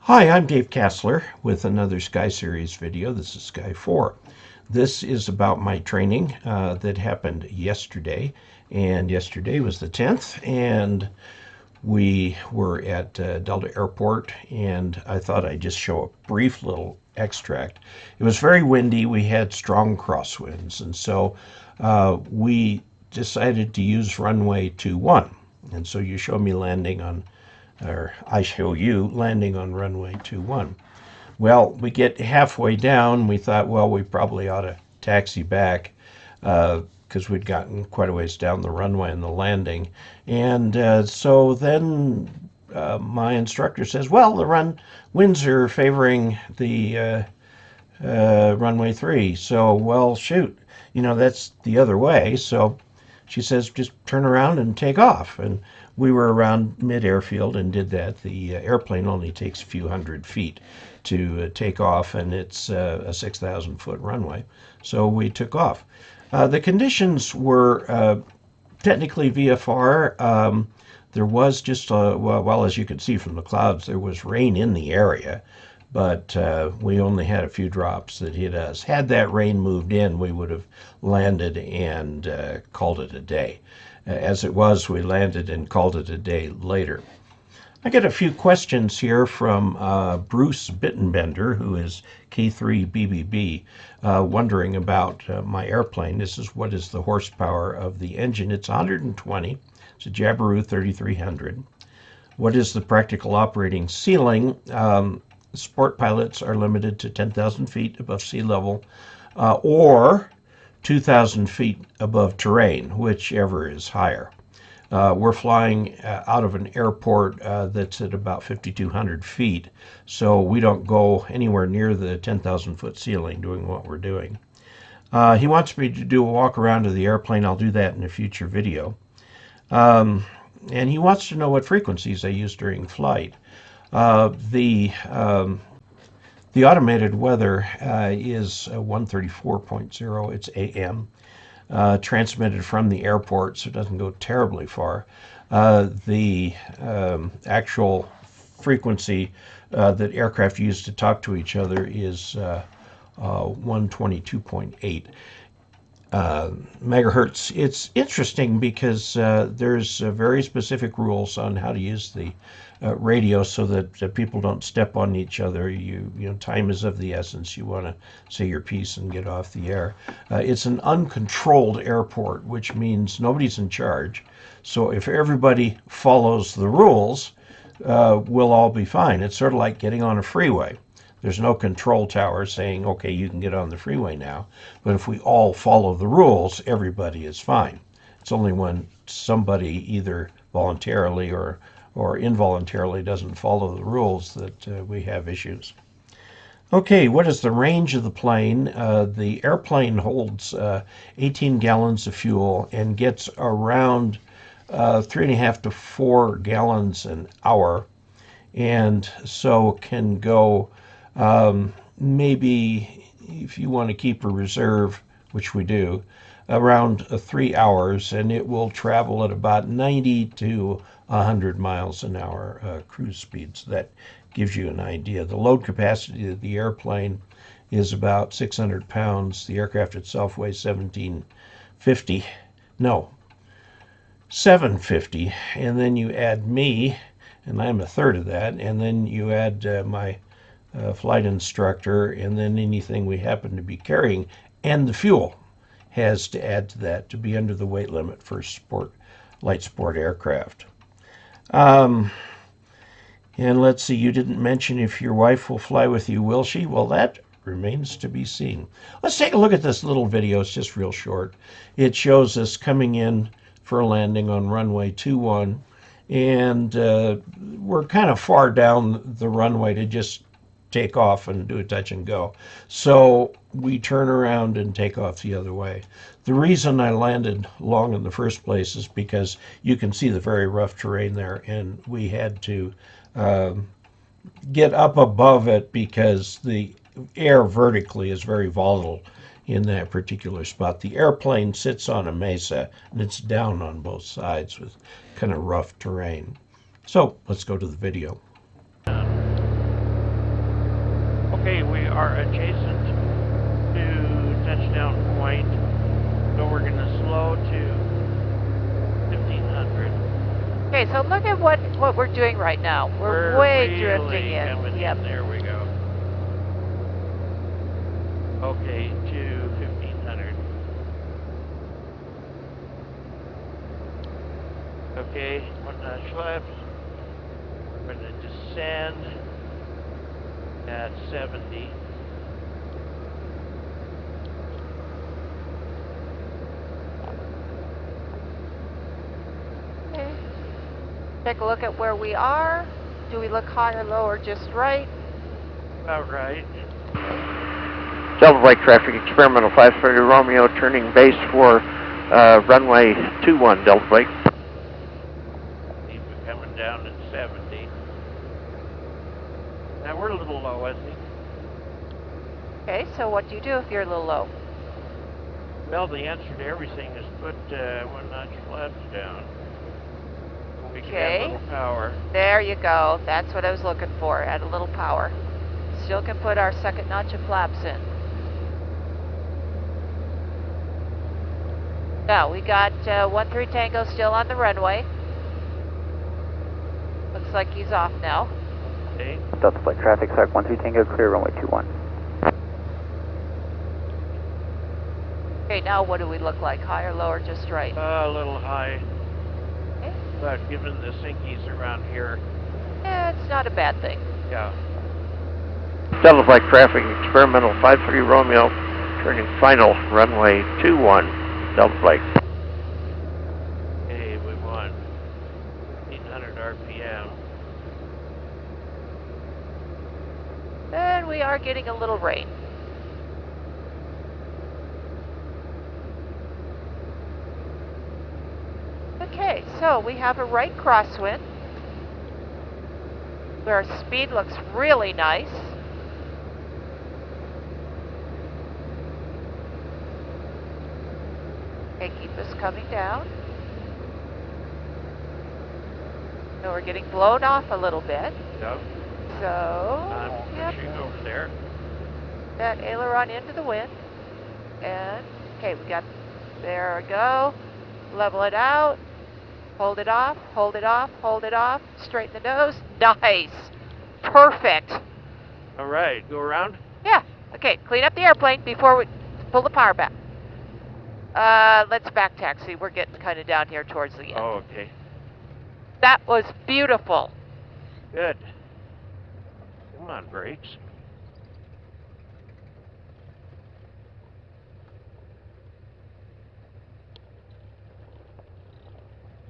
Hi, I'm Dave Kassler with another Sky Series video. This is Sky 4. This is about my training that happened yesterday, and yesterday was the 10th, and we were at Delta Airport, and I thought I'd just show a brief little extract. It was very windy. We had strong crosswinds, and so we decided to use runway 21. And so you show me landing on, or I show you landing on runway 21. Well, we get halfway down. We thought, well, we probably ought to taxi back because we'd gotten quite a ways down the runway in the landing. And so then my instructor says, well, the winds are favoring the runway 3. So, well, shoot, that's the other way. So she says, just turn around and take off. And we were around mid-airfield and did that. The airplane only takes a few hundred feet to take off, and it's a 6,000-foot runway. So we took off. The conditions were technically VFR. There was just, well, as you can see from the clouds, there was rain in the area, but we only had a few drops that hit us. Had that rain moved in, we would have landed and called it a day. As it was, we landed and called it a day later. I get a few questions here from Bruce Bittenbender, who is K3BBB, wondering about my airplane. This is what is the horsepower of the engine. It's 120. It's a Jabiru 3300. What is the practical operating ceiling? Sport pilots are limited to 10,000 feet above sea level or 2,000 feet above terrain, whichever is higher. We're flying out of an airport that's at about 5,200 feet, so we don't go anywhere near the 10,000 foot ceiling doing what we're doing. He wants me to do a walk around of the airplane. I'll do that in a future video. And he wants to know what frequencies I use during flight. The automated weather is 134.0. It's AM. Transmitted from the airport, so it doesn't go terribly far. The actual frequency that aircraft use to talk to each other is 122.8 megahertz. It's interesting because there's very specific rules on how to use the radio so that people don't step on each other. Time is of the essence. You want to say your piece and get off the air. It's an uncontrolled airport, which means nobody's in charge. So if everybody follows the rules, we'll all be fine. It's sort of like getting on a freeway. There's no control tower saying, okay, you can get on the freeway now. But if we all follow the rules, everybody is fine. It's only when somebody either voluntarily or involuntarily doesn't follow the rules that we have issues. Okay, what is the range of the plane? The airplane holds 18 gallons of fuel and gets around 3.5 to 4 gallons an hour, and so can go maybe, if you want to keep a reserve, which we do, around 3 hours, and it will travel at about 90 to 100 miles an hour cruise speed. So that gives you an idea. The load capacity of the airplane is about 600 pounds. The aircraft itself weighs 750, and then you add me, and I'm a third of that, and then you add my flight instructor, and then anything we happen to be carrying, and the fuel has to add to that to be under the weight limit for light sport aircraft. And let's see, you didn't mention if your wife will fly with you, will she? Well, that remains to be seen. Let's take a look at this little video. It's just real short. It shows us coming in for a landing on runway 21, and we're kind of far down the runway to just take off and do a touch and go. So we turn around and take off the other way. The reason I landed long in the first place is because you can see the very rough terrain there, and we had to get up above it because the air vertically is very volatile in that particular spot. The airplane sits on a mesa, and it's down on both sides with kind of rough terrain. So let's go to the video. Okay, we are adjacent to touchdown point, so we're going to slow to 1500. Okay, so look at what we're doing right now. We're way really drifting in. Coming Yep. in. There we go. Okay, to 1500. Okay, 1 notch left. We're going to descend at 70. Okay. Take a look at where we are. Do we look high or low or just right? About right. Delta Flight traffic, experimental 530 Romeo, turning base for runway 21, Delta Flight. We're coming down at 70. Now we're a little low, I think. Okay, so what do you do if you're a little low? Well, the answer to everything is put 1 notch flaps down. We can add a little power. There you go. That's what I was looking for. Add a little power. Still can put our 2nd notch of flaps in. Now we got 13 Tango still on the runway. Looks like he's off now. Okay. Delta Flight traffic, Sark 13 Tango, clear runway 21. Okay, now what do we look like? High or low or just right? A little high. Okay. But given the sinkies around here. Yeah, it's not a bad thing. Yeah. Delta Flight traffic, experimental 53 Romeo, turning final runway 21, Delta Flight. Okay, we won 1,800 RPM. And we are getting a little rain. Okay, so we have a right crosswind where our speed looks really nice. Okay, keep us coming down. So we're getting blown off a little bit. Yep. So, I'm pushing over there. That aileron into the wind. And, okay, we got, there we go. Level it out. Hold it off, hold it off, hold it off. Straighten the nose. Nice. Perfect. All right, go around. Yeah. Okay, clean up the airplane before we pull the power back. Let's back taxi. We're getting kind of down here towards the end. Oh, okay. That was beautiful. Good. Come on, brakes.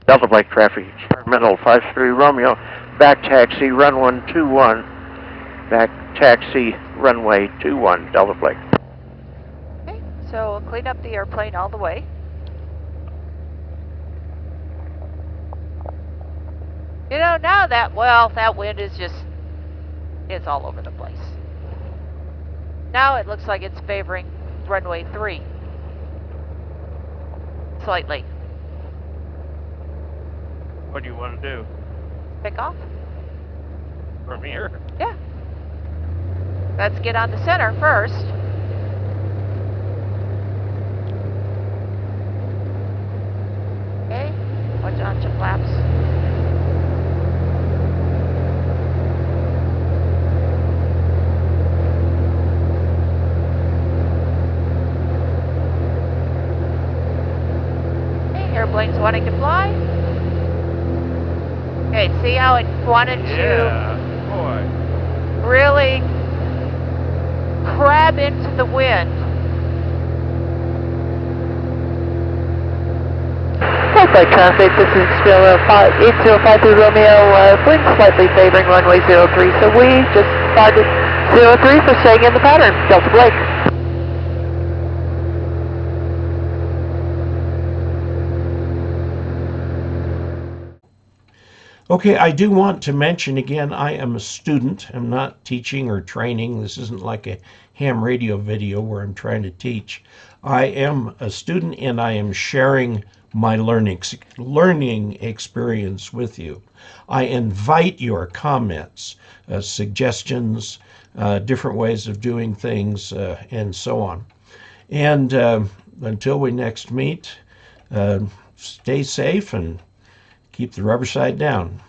Delta Flight traffic, experimental 53 Romeo, back taxi, runway 21, back taxi, runway 21, Delta Flight. Okay, so we'll clean up the airplane all the way. You know, now that, well, that wind is just, it's all over the place. Now it looks like it's favoring runway 3. Slightly. What do you want to do? Pick off? From here? Yeah. Let's get on the center first. Okay, watch on your flaps. Okay, airplane's wanting to fly. Okay, see how it wanted Yeah, boy. to really crab into the wind. Flight traffic, this is 8053 Romeo, wind slightly favoring runway 03, so we just started 03 for staying in the pattern, Delta Blake. Okay, I do want to mention again, I am a student. I'm not teaching or training. This isn't like a ham radio video where I'm trying to teach. I am a student and I am sharing my learning experience with you. I invite your comments, suggestions, different ways of doing things, and so on. And until we next meet, stay safe and keep the rubber side down.